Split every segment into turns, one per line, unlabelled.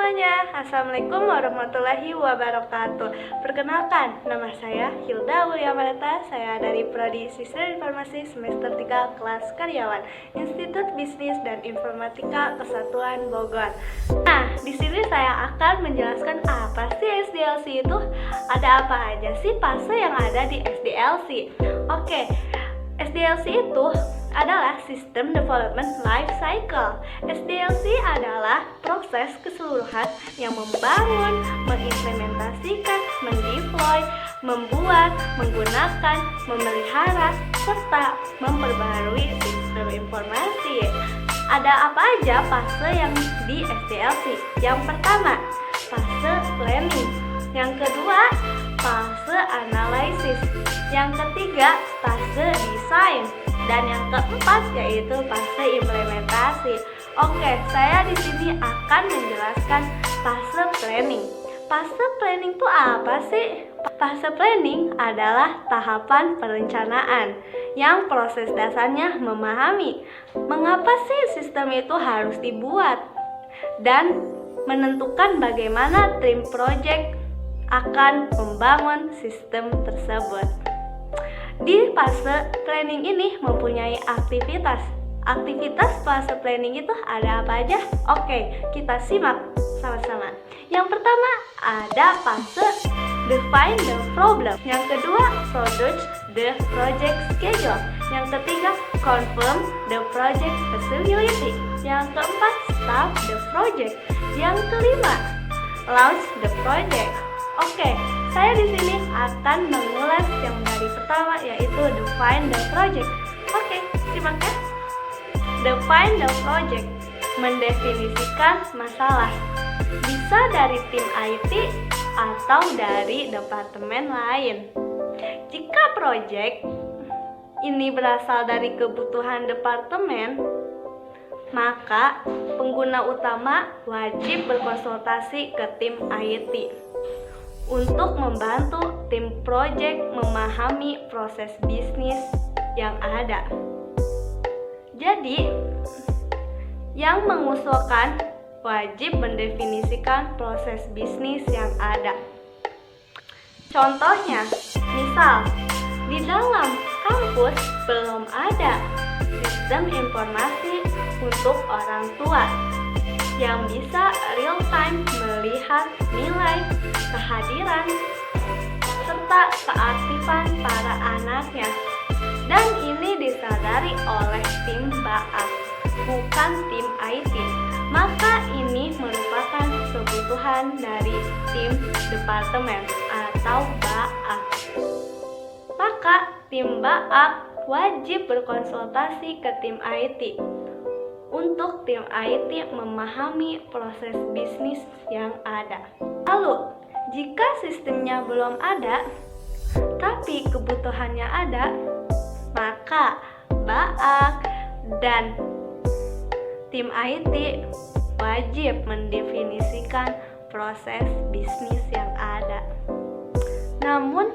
semuanya, Assalamualaikum warahmatullahi wabarakatuh. Perkenalkan, nama saya Hilda Wuliamarta. Saya dari Prodi Sistem Informasi semester 3 kelas karyawan Institut Bisnis dan Informatika Kesatuan Bogor. Nah, di sini saya akan menjelaskan apa sih SDLC itu, ada apa aja sih fase yang ada di SDLC. Oke, SDLC itu adalah System Development Life Cycle. SDLC adalah proses keseluruhan yang membangun, mengimplementasikan, mendeploy, membuat, menggunakan, memelihara, serta memperbarui sistem informasi. Ada apa aja fase yang di SDLC? Yang pertama, fase planning. Yang kedua, fase analisis. Yang ketiga, fase desain. Dan yang keempat yaitu fase implementasi. Oke, saya di sini akan menjelaskan fase planning. Fase planning itu apa sih? Fase planning adalah tahapan perencanaan yang proses dasarnya memahami mengapa sih sistem itu harus dibuat dan menentukan bagaimana tim project akan membangun sistem tersebut. Di fase planning ini mempunyai aktivitas. Aktivitas fase planning itu ada apa aja? Oke, kita simak sama-sama. Yang pertama ada fase define the problem. Yang kedua produce the project schedule. Yang ketiga confirm the project feasibility. Yang keempat start the project. Yang kelima launch the project. Oke, saya di sini akan mengulas yang dari pertama yaitu define the project. Oke, simak ya. Define the project, mendefinisikan masalah. Bisa dari tim IT atau dari departemen lain. Jika project ini berasal dari kebutuhan departemen, maka pengguna utama wajib berkonsultasi ke tim IT untuk membantu tim project memahami proses bisnis yang ada. Jadi, yang mengusulkan wajib mendefinisikan proses bisnis yang ada. Contohnya, misal di dalam kampus belum ada sistem informasi untuk orang tua yang bisa real time melihat nilai, kehadiran, serta keaktifan para anaknya. Dan ini disadari oleh tim BAAK, bukan tim IT. Maka ini merupakan kebutuhan dari tim departemen atau BAAK. Maka tim BAAK wajib berkonsultasi ke tim IT untuk tim IT memahami proses bisnis yang ada. Lalu, jika sistemnya belum ada, tapi kebutuhannya ada, maka BAAK dan tim IT wajib mendefinisikan proses bisnis yang ada. Namun,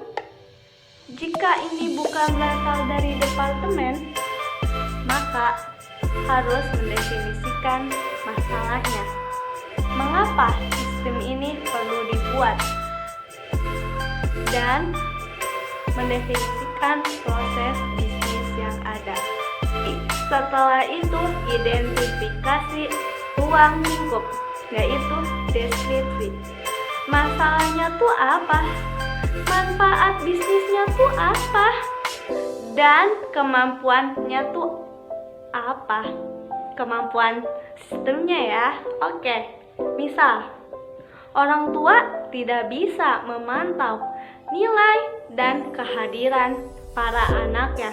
jika ini bukan berasal dari departemen, maka harus mendefinisikan masalahnya. Mengapa sistem ini perlu dibuat? Dan mendefinisikan proses bisnis yang ada. Setelah itu, identifikasi ruang lingkup, yaitu deskripsi. Masalahnya tuh apa? Manfaat bisnisnya tuh apa? Dan kemampuannya tuh apa? Kemampuan sistemnya ya. Oke, misal orang tua tidak bisa memantau nilai dan kehadiran para anaknya.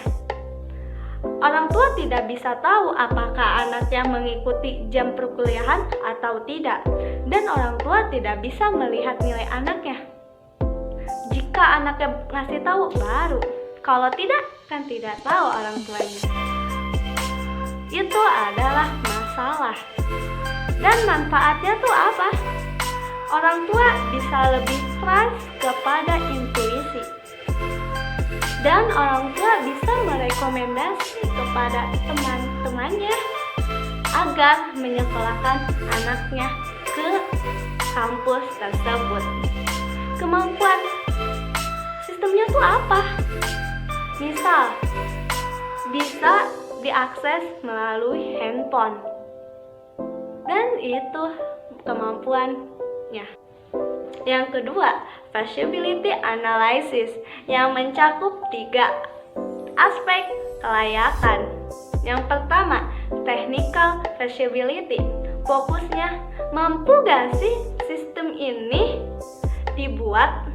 Orang tua tidak bisa tahu apakah anaknya mengikuti jam perkuliahan atau tidak, dan orang tua tidak bisa melihat nilai anaknya. Jika anaknya ngasih tahu baru, kalau tidak kan tidak tahu orang tuanya. Itu adalah masalah. Dan manfaatnya tuh apa? Orang tua bisa lebih trust kepada intuisi. Dan orang tua bisa merekomendasi kepada teman-temannya agar menyekolahkan anaknya ke kampus tersebut. Kemampuan sistemnya tuh apa? Misal, bisa diakses melalui handphone. Dan itu kemampuannya. Yang kedua, feasibility analysis yang mencakup 3 aspek kelayakan. Yang pertama, technical feasibility. Fokusnya, mampu gak sih sistem ini dibuat?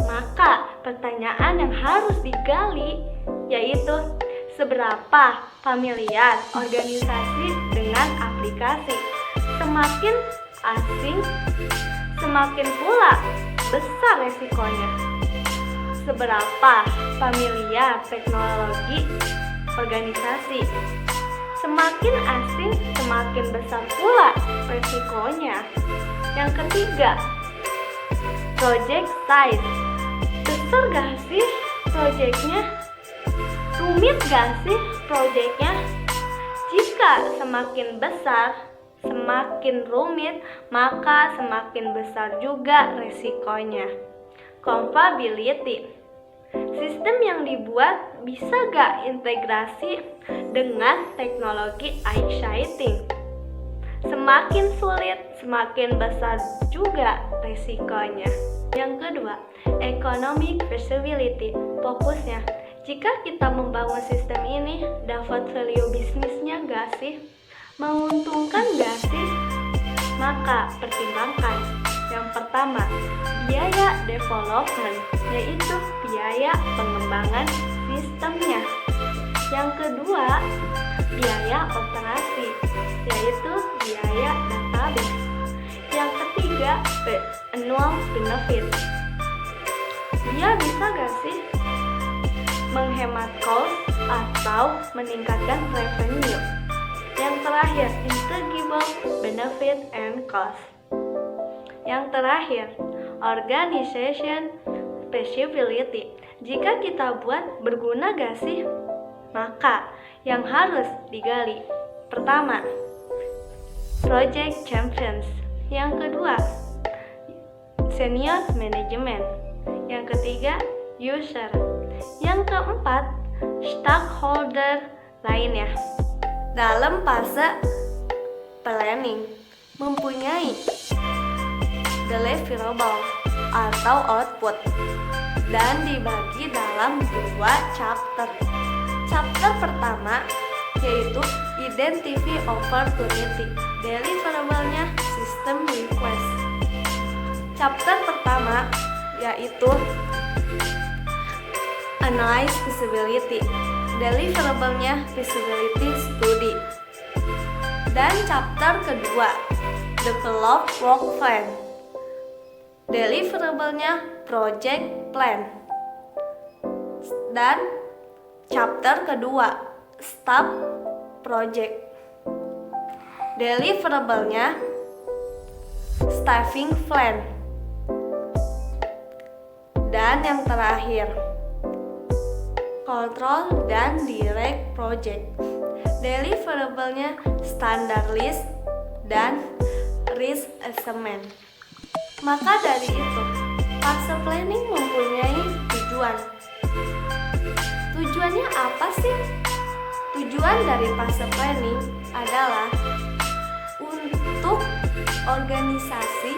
Maka pertanyaan yang harus digali yaitu seberapa familiar organisasi dengan aplikasi. Semakin asing, semakin pula besar resikonya. Seberapa familiar teknologi organisasi, semakin asing, semakin besar pula resikonya. Yang ketiga, project size. Besar gak sih projectnya? Rumit gak sih projectnya? Jika semakin besar, semakin rumit, maka semakin besar juga resikonya. Compatibility. Sistem yang dibuat bisa gak integrasi dengan teknologi exciting? Semakin sulit, semakin besar juga resikonya. Yang kedua, economic feasibility. Fokusnya, jika kita membangun sistem ini, dapat value bisnisnya gak sih? Menguntungkan gak sih? Maka pertimbangkan. Yang pertama, biaya development, yaitu biaya pengembangan sistemnya. Yang kedua, biaya operasi, yaitu biaya database. Yang ketiga, annual benefit. Dia bisa gak sih menghemat cost atau meningkatkan revenue? Yang terakhir, intangible benefit and cost. Yang terakhir, organization feasibility. Jika kita buat, berguna gak sih? Maka yang harus digali, pertama, project champions. Yang kedua, senior management. Yang ketiga, user. Yang keempat, stakeholder lainnya. Dalam fase planning, mempunyai deliverable atau output dan dibagi dalam 2 chapter. Chapter pertama yaitu identify opportunity, deliverable-nya system request. Chapter pertama yaitu analyze feasibility, deliverable-nya feasibility study. Dan chapter kedua develop work plan, deliverable-nya project plan. Dan chapter kedua start project, deliverable-nya staffing plan. Dan yang terakhir, control dan direct project, deliverable-nya standard list dan risk assessment. Maka dari itu, fase planning mempunyai tujuan. Tujuannya apa sih? Tujuan dari fase planning adalah untuk organisasi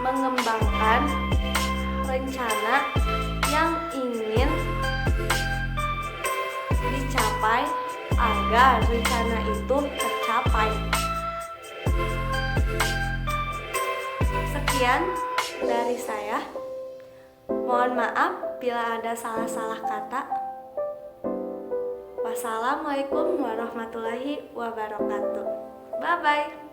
mengembangkan rencana yang ingin dicapai agar rencana itu tercapai. Sekian dari saya. Mohon maaf bila ada salah-salah kata. Wassalamualaikum warahmatullahi wabarakatuh. Bye-bye.